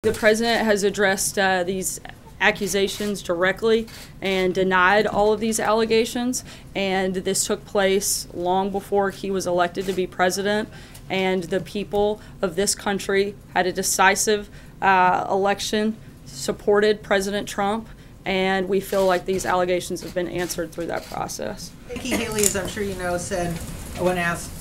The president has addressed these accusations directly and denied all of these allegations, and this took place long before he was elected to be president, and the people of this country had a decisive election, supported President Trump, and we feel like these allegations have been answered through that process. Nikki Haley, as I'm sure you know, said when asked,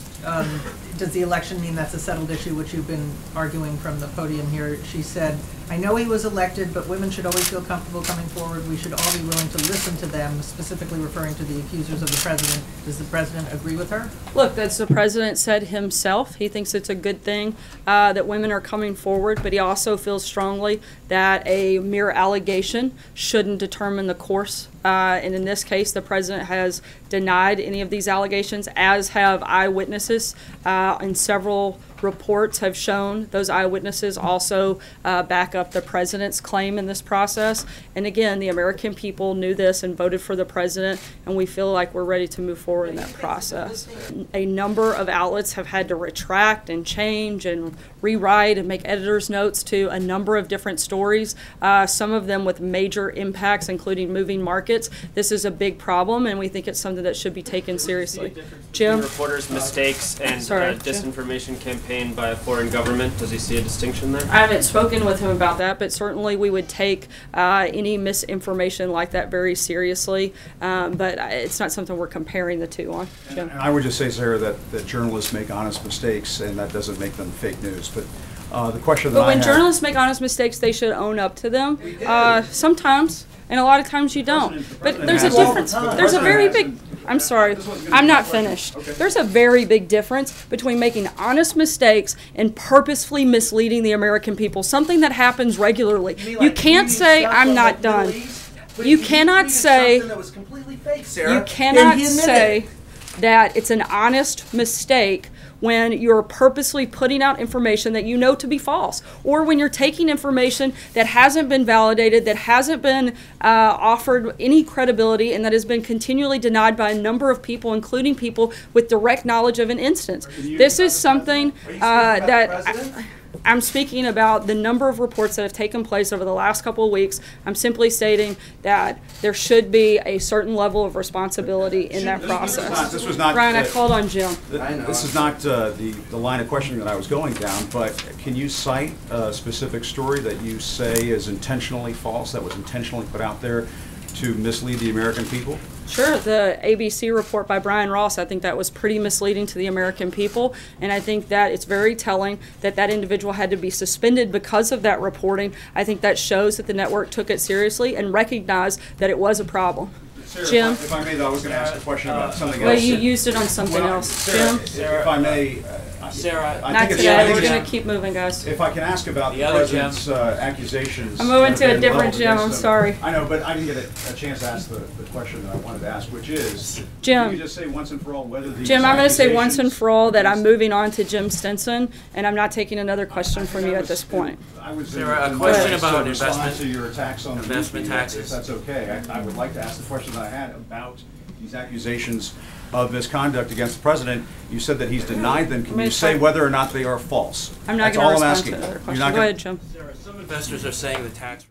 does the election mean that's a settled issue, which you've been arguing from the podium here, she said, I know he was elected, but women should always feel comfortable coming forward. We should all be willing to listen to them, specifically referring to the accusers of the president. Does the president agree with her? Look, that's the president said himself. He thinks it's a good thing that women are coming forward, but he also feels strongly that a mere allegation shouldn't determine the course. And in this case, the president has denied any of these allegations, as have eyewitnesses. And several reports have shown those eyewitnesses also back up the president's claim in this process. And again, the American people knew this and voted for the president, and we feel like we're ready to move forward in that process. A number of outlets have had to retract and change and rewrite and make editor's notes to a number of different stories, some of them with major impacts, including moving markets. This is a big problem, and we think it's something that should be taken seriously. Jim? Reporters' mistakes and disinformation campaign by a foreign government. Does he see a distinction there? I haven't spoken with him about that, but certainly we would take any misinformation like that very seriously. But it's not something we're comparing the two on. Jim? And I would just say, Sarah, that journalists make honest mistakes, and that doesn't make them fake news. But the question that when journalists make honest mistakes, they should own up to them. Sometimes, and a lot of times you don't. But there's a difference. There's a very big. I'm sorry, I'm not finished. There's a very big difference between making honest mistakes and purposefully misleading the American people, something that happens regularly. You can't say, I'm not done. You cannot say, that it's an honest mistake when you're purposely putting out information that you know to be false, or when you're taking information that hasn't been validated, that hasn't been offered any credibility, and that has been continually denied by a number of people, including people with direct knowledge of an instance. This is something that I'm speaking about the number of reports that have taken place over the last couple of weeks. I'm simply stating that there should be a certain level of responsibility in that process. This was not, Brian, I called on Jim. This is not the line of questioning that I was going down, but can you cite a specific story that you say is intentionally false, that was intentionally put out there to mislead the American people? Sure. The ABC report by Brian Ross, I think that was pretty misleading to the American people, and I think that it's very telling that that individual had to be suspended because of that reporting. I think that shows that the network took it seriously and recognized that it was a problem. Sarah, Jim? if I may, though, I was going to ask a question about something else. Well, you used it on something else. Sarah, Jim? if I may, Sarah, not today. We're going to keep moving, guys. If I can ask about the president's accusations. I'm moving to a different Jim. I'm sorry. I know, but I didn't get a chance to ask the question that I wanted to ask, which is, Jim, can you just say once and for all whether these Jim, I'm going to say once and for all that I'm moving on to Jim Stinson, and I'm not taking another question from you at this point. Sarah, a question about investment to your attacks on investment taxes. If that's okay, I would like to ask the question that I had about these accusations of misconduct against the president. You said that he's denied them. Can you say whether or not they are false? I'm not going to respond to another question. Go ahead, Jim. Sarah, some investors are saying the tax